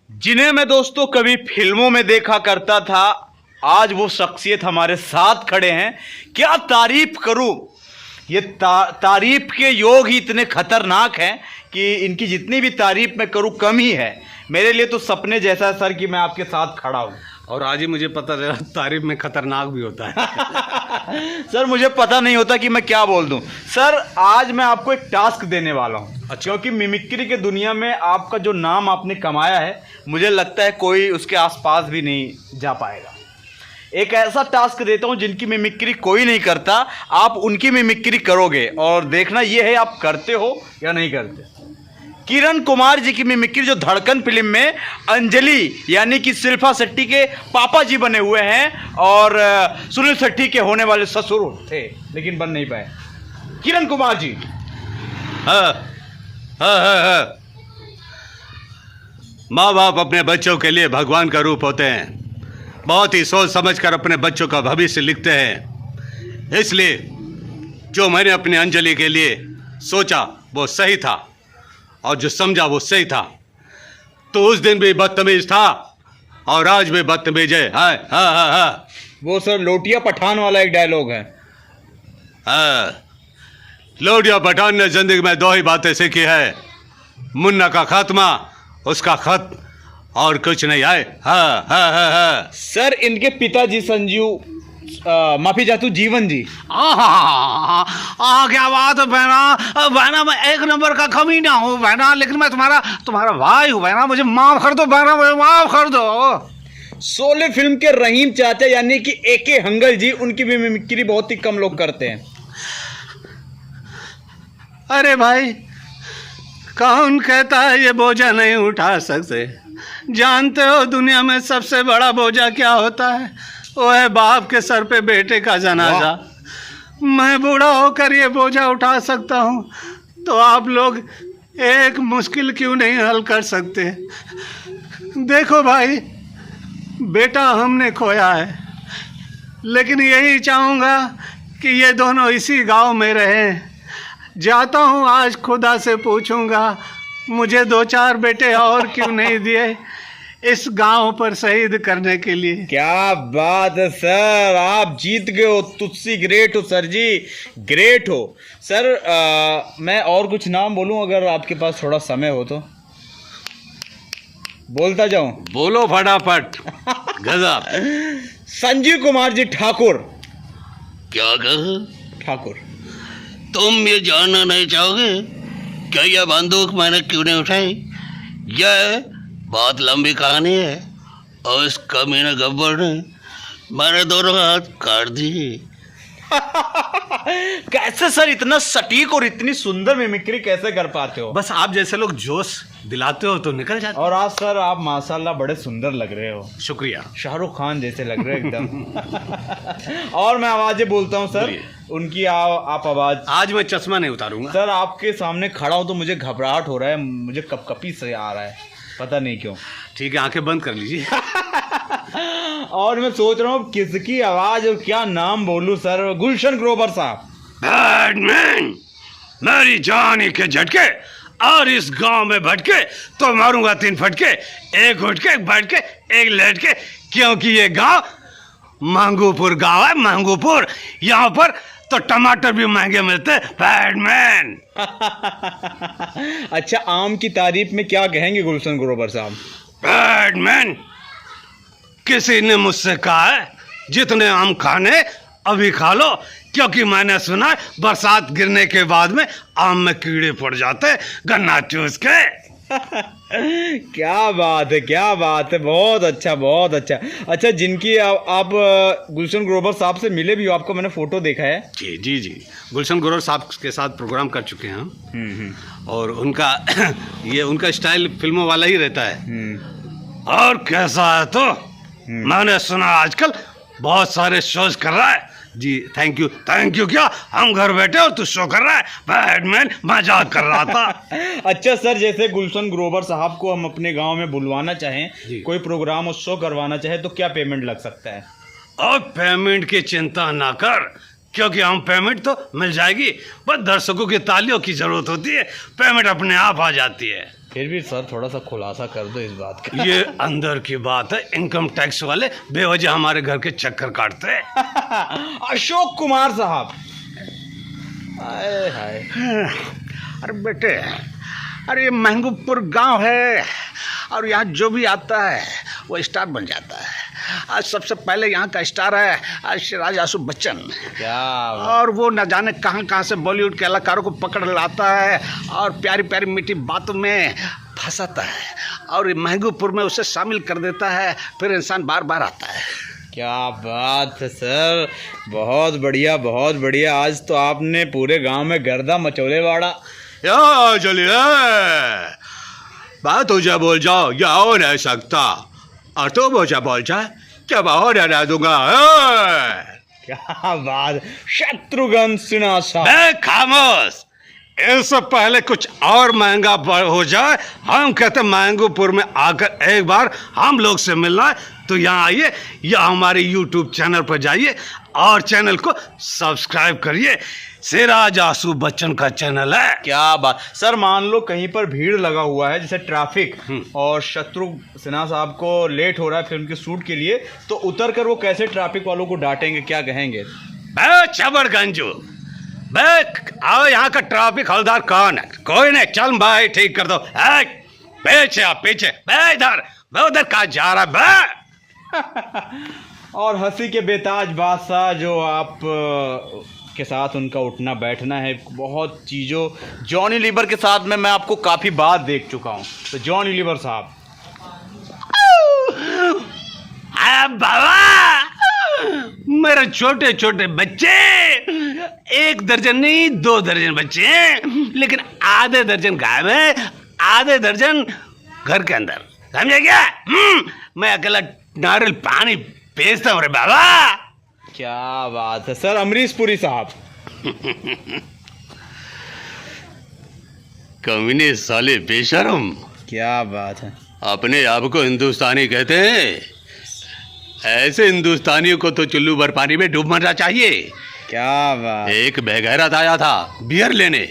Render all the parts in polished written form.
जिन्हें मैं दोस्तों कभी फिल्मों में देखा करता था, आज वो शख्सियत हमारे साथ खड़े हैं। क्या तारीफ करूं, ये तारीफ के योग ही इतने खतरनाक हैं कि इनकी जितनी भी तारीफ मैं करूं कम ही है। मेरे लिए तो सपने जैसा है सर कि मैं आपके साथ खड़ा हूं। और आज ही मुझे पता चला तारीफ में खतरनाक भी होता है। सर मुझे पता नहीं होता कि मैं क्या बोल दूं। सर आज मैं आपको एक टास्क देने वाला हूं। अच्छा। क्योंकि मिमिक्री के दुनिया में आपका जो नाम आपने कमाया है, मुझे लगता है कोई उसके आसपास भी नहीं जा पाएगा। एक ऐसा टास्क देता हूं जिनकी मिमिक्री कोई नहीं करता, आप उनकी मिमिक्री करोगे और देखना ये है आप करते हो या नहीं करते। किरण कुमार जी की मिमिक्री जो धड़कन फिल्म में अंजलि यानी कि शिल्पा शेट्टी के पापा जी बने हुए हैं और सुनील शेट्टी के होने वाले ससुर थे लेकिन बन नहीं पाए। किरण कुमार जी। हाँ। माँ बाप अपने बच्चों के लिए भगवान का रूप होते हैं। बहुत ही सोच समझकर अपने बच्चों का भविष्य लिखते हैं। इसलिए जो मैंने अपनी अंजलि के लिए सोचा वो सही था और जो समझा वो सही था। तो उस दिन भी बदतमीज था और आज भी बदतमीज है। हाँ। वो सर लोटिया पठान वाला एक डायलॉग है। हाँ, लोटिया पठान ने जिंदगी में दो ही बातें सीखी है, मुन्ना का खात्मा, उसका खत और कुछ नहीं आए। हाँ। सर इनके पिताजी संजीव माफी चाहतू जीवन जी। क्या बात है बहना मैं एक नंबर का कमीना हूँ बहना, लेकिन मैं तुम्हारा भाई हूँ बहना, मुझे माफ कर दो बहना, मुझे माफ कर दो। शोले फिल्म के रहीम चाचा यानी कि एके हंगल जी, उनकी भी मिमिक्री बहुत ही कम लोग करते हैं। अरे भाई, कौन कहता है ये बोझा नहीं उठा सकते? जानते हो दुनिया में सबसे बड़ा बोझा क्या होता है? वो है बाप के सर पे बेटे का जनाजा। मैं बूढ़ा होकर ये बोझा उठा सकता हूँ, तो आप लोग एक मुश्किल क्यों नहीं हल कर सकते? देखो भाई, बेटा हमने खोया है, लेकिन यही चाहूँगा कि ये दोनों इसी गांव में रहें। जाता हूँ आज खुदा से पूछूंगा, मुझे 2-4 बेटे और क्यों नहीं दिए इस गांव पर शहीद करने के लिए। क्या बात है सर, आप जीत गए हो। तुस्सी ग्रेट हो सर जी, ग्रेट हो सर। मैं और कुछ नाम बोलूं अगर आपके पास थोड़ा समय हो तो? बोलता जाऊं? बोलो फटाफट। गजब। संजीव कुमार जी ठाकुर। क्या कहा? ठाकुर। तुम ये जानना नहीं चाहोगे क्या यह बंदूक मैंने क्यों नहीं उठाई? यह बहुत लंबी कहानी है और इस कमीने गब्बर ने मैंने दोनों हाथ काट दिए। कैसे सर इतना सटीक और इतनी सुंदर मिमिक्री कैसे कर पाते हो? बस आप जैसे लोग जोश दिलाते हो तो निकल जाते। और आज सर आप माशाल्लाह बड़े सुंदर लग रहे हो। शुक्रिया। शाहरुख खान जैसे लग रहे हो एकदम। और मैं आवाजें बोलता हूँ सर, उनकी आप आवाज। आज मैं चश्मा नहीं उतारूंगा सर आपके सामने खड़ा हूँ तो मुझे घबराहट हो रहा है, मुझे कपकपी से आ रहा है, पता नहीं क्यों। ठीक है, आंखें बंद कर लीजिए। और मैं सोच रहा हूँ किसकी आवाज और क्या नाम बोलूं सर। गुलशन ग्रोवर साहब। बैडमैन, मेरी जान के झटके और इस गांव में भटके तो मारूंगा 3 फटके, एक उठ के, एक बैठ के, एक लेट के, क्योंकि ये गांव मांगूपुर गांव है। मांगूपुर, यहाँ पर तो टमाटर भी महंगे मिलते हैं। बैडमैन। अच्छा, आम की तारीफ में क्या कहेंगे गुलशन ग्रोवर साहब? बैडमैन, किसी ने मुझसे कहा है जितने आम खाने अभी खा लो, क्योंकि मैंने सुना है बरसात गिरने के बाद में आम में कीड़े पड़ जाते हैं गन्ना चूस के। क्या बात है, क्या बात है, बहुत अच्छा, बहुत अच्छा। अच्छा, जिनकी आप गुलशन ग्रोवर साहब से मिले भी हो, आपको मैंने फोटो देखा है। जी, गुलशन ग्रोवर साहब के साथ प्रोग्राम कर चुके हैं हम। और उनका ये उनका स्टाइल फिल्मों वाला ही रहता है। और कैसा है तो मैंने सुना आजकल बहुत सारे शोज कर रहा है। जी थैंक यू। क्या हम घर बैठे और तू शो कर रहा है? बैडमैन मजाक कर रहा था। अच्छा सर, जैसे गुलशन ग्रोवर साहब को हम अपने गांव में बुलवाना चाहें, कोई प्रोग्राम और शो करवाना चाहे तो क्या पेमेंट लग सकता है? और पेमेंट की चिंता ना कर, क्योंकि हम पेमेंट तो मिल जाएगी, बस दर्शकों की तालियों की जरूरत होती है, पेमेंट अपने आप आ जाती है। फिर भी सर थोड़ा सा खुलासा कर दो इस बात का। ये अंदर की बात है, इनकम टैक्स वाले बेवजह हमारे घर के चक्कर काटते हैं। अशोक कुमार साहब, हाय हाय। अरे बेटे, अरे ये महबूबपुर गांव है और यहाँ जो भी आता है वो स्टार बन जाता है। आज सबसे पहले यहाँ का स्टार है आज राजा आशु बच्चन। क्या और वो न जाने कहाँ कहाँ से बॉलीवुड के कलाकारों को पकड़ लाता है और प्यारी प्यारी मीठी बातों में फंसाता है और महबूबपुर में उसे शामिल कर देता है, फिर इंसान बार बार आता है। क्या बात है सर, बहुत बढ़िया बहुत बढ़िया। आज तो आपने पूरे गांव में गर्दा मचोले वाड़ा। या चलिए बात हो जा बोल जाओ, या हो नहीं सकता और तो बोझा बोल जाए क्या और हरा दूंगा। क्या बात, शत्रुघ्न सिन्हा साहब। बे खामोश, इससे पहले कुछ और महंगा हो जाए हम कहते महंगूपुर में आकर एक बार हम लोग से मिलना है तो यहाँ आइए या हमारे YouTube चैनल पर जाइए और चैनल को सब्सक्राइब करिए। सिराज आशु बच्चन का चैनल है। क्या बात सर, मान लो कहीं पर भीड़ लगा हुआ है जैसे ट्रैफिक और शत्रुघ्न सिन्हा साहब को लेट हो रहा है फिल्म के शूट के लिए, तो उतर कर वो कैसे ट्रैफिक वालों को डांटेंगे, क्या कहेंगे? बे चबरगंजू, बे आओ यहाँ का ट्रैफिक हवलदार कौन है? कोई नहीं, चल भाई ठीक कर दो। पीछे आप पीछे, बे इधर, बे उधर कहाँ जा रहा है बे? और हंसी के बेताज बादशाह जो आप के साथ उनका उठना बैठना है, बहुत चीज़ों जॉनी लीवर के साथ में मैं आपको काफ़ी बार देख चुका हूँ। तो जॉनी लीवर साहब, बाबा मेरे छोटे छोटे बच्चे, 1 दर्जन नहीं 2 दर्जन बच्चे हैं, लेकिन आधे दर्जन गायब है, आधे दर्जन घर के अंदर, समझे क्या? मैं अकेला नारियल पानी बेचता हूँ रे बाबा। क्या बात है सर। अमरीश पुरी साहब, कमीने साले बेशरम, क्या बात है। अपने आप को हिंदुस्तानी कहते हैं, ऐसे हिंदुस्तानियों को तो चुल्लू भर पानी में डूब मरना चाहिए। क्या बात। एक बेगैरत आया था बियर लेने,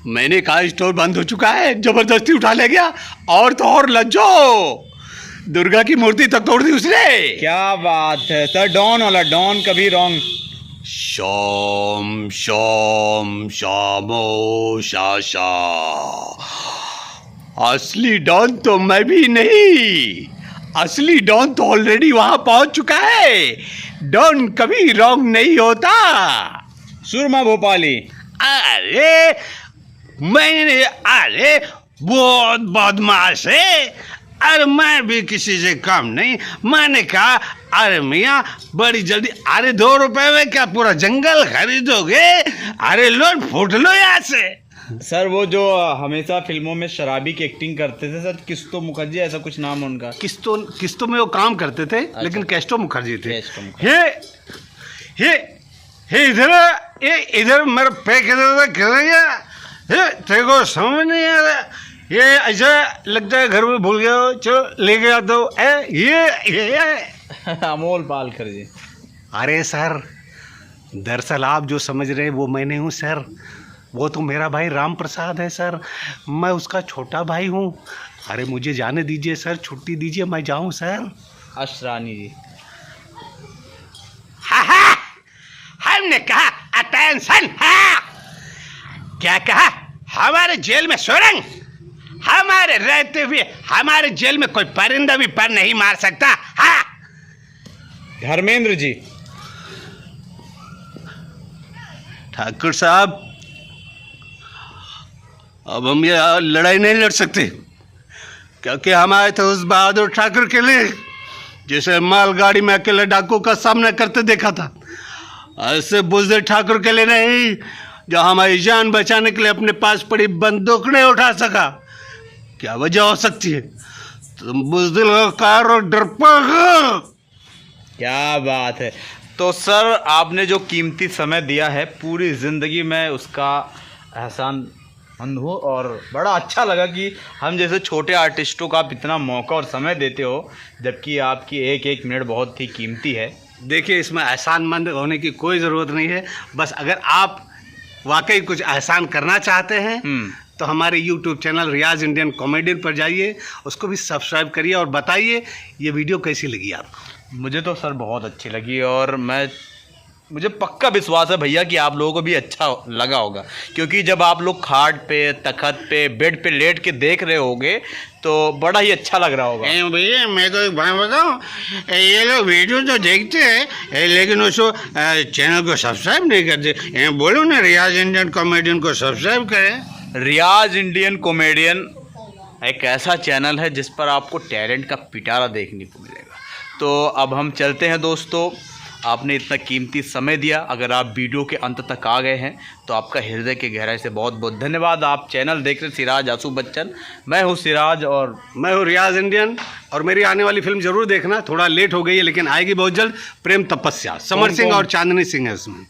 मैंने कहा स्टोर बंद हो चुका है, जबरदस्ती उठा ले गया और तो और लज्जो दुर्गा की मूर्ति तक तोड़ दी उसने। क्या बात है सर, डॉन वाला डॉन कभी रॉन्ग। शाम शाम शामो शाशा, असली डॉन तो मैं भी नहीं, असली डॉन तो ऑलरेडी वहां पहुंच चुका है। डॉन कभी रॉन्ग नहीं होता। सुरमा भोपाली, अरे मैंने, अरे बहुत बदमाश है, अरे मैं भी किसी से कम नहीं। मैंने कहा अरे मियाँ बड़ी जल्दी, अरे 2 रुपए में क्या पूरा जंगल खरीदोगे? अरे लो फूट लो यहाँ से। सर वो जो हमेशा फिल्मों में शराबी की एक्टिंग करते थे सर, किस्तो मुखर्जी ऐसा कुछ नाम है उनका। किस्तों में वो काम करते थे, लेकिन कैस्टो मुखर्जी थे। कैस्टो मुखर्जी। ये इधर मेरा पैक तेरे को समझ नहीं आ रहा, ये ऐसा लगता है घर में भूल गया हो, चलो लेके आता हूँ। ये अमोल पालकर जी। अरे सर, दरअसल आप जो समझ रहे हैं वो मैं नहीं हूँ सर, वो तो मेरा भाई राम प्रसाद है सर, मैं उसका छोटा भाई हूँ। अरे मुझे जाने दीजिए सर, छुट्टी दीजिए, मैं जाऊँ सर। अशरानी जी, हमने कहा अटेंशन। क्या कहा? हमारे जेल में सुरंग, हमारे रहते हुए हमारे जेल में कोई परिंदा भी पर नहीं मार सकता। हाँ धर्मेंद्र जी। ठाकुर साहब, अब हम ये लड़ाई नहीं लड़ सकते, क्योंकि हम आए थे उस बहादुर ठाकुर के लिए जिसे मालगाड़ी में अकेले डाकू का सामना करते देखा था। ऐसे बुजदिल ठाकुर के लिए नहीं जो हमारी जान बचाने के लिए अपने पास पड़ी बंदूक नहीं उठा सका। क्या वजह हो सकती है? तुम बुजदिल और डरपोक। क्या बात है। तो सर आपने जो कीमती समय दिया है, पूरी ज़िंदगी में उसका एहसान मंद हो और बड़ा अच्छा लगा कि हम जैसे छोटे आर्टिस्टों का आप इतना मौका और समय देते हो, जबकि आपकी एक एक मिनट बहुत ही कीमती है। देखिए, इसमें एहसानमंद होने की कोई ज़रूरत नहीं है, बस अगर आप वाकई कुछ एहसान करना चाहते हैं तो हमारे YouTube चैनल रियाज इंडियन कॉमेडियन पर जाइए, उसको भी सब्सक्राइब करिए और बताइए ये वीडियो कैसी लगी आपको। मुझे तो सर बहुत अच्छी लगी और मुझे पक्का विश्वास है भैया कि आप लोगों को भी अच्छा लगा होगा, क्योंकि जब आप लोग खाट पे, तखत पे, बेड पे लेट के देख रहे होगे तो बड़ा ही अच्छा लग रहा होगा। भैया मैं तो एक बात बताऊँ, ये लोग वीडियो तो देखते हैं लेकिन उसको चैनल को सब्सक्राइब नहीं करते। बोलो ना रियाज इंडियन कॉमेडियन को सब्सक्राइब करें। रियाज इंडियन कॉमेडियन एक ऐसा चैनल है जिस पर आपको टैलेंट का पिटारा देखने को मिलेगा। तो अब हम चलते हैं दोस्तों, आपने इतना कीमती समय दिया। अगर आप वीडियो के अंत तक आ गए हैं तो आपका हृदय के गहराई से बहुत बहुत धन्यवाद। आप चैनल देख रहे सिराज आंसू बच्चन, मैं हूँ सिराज और मैं हूँ रियाज इंडियन। और मेरी आने वाली फिल्म जरूर देखना, थोड़ा लेट हो गई है लेकिन आएगी बहुत जल्द। प्रेम तपस्या, समर सिंह और चांदनी सिंह है उसमें।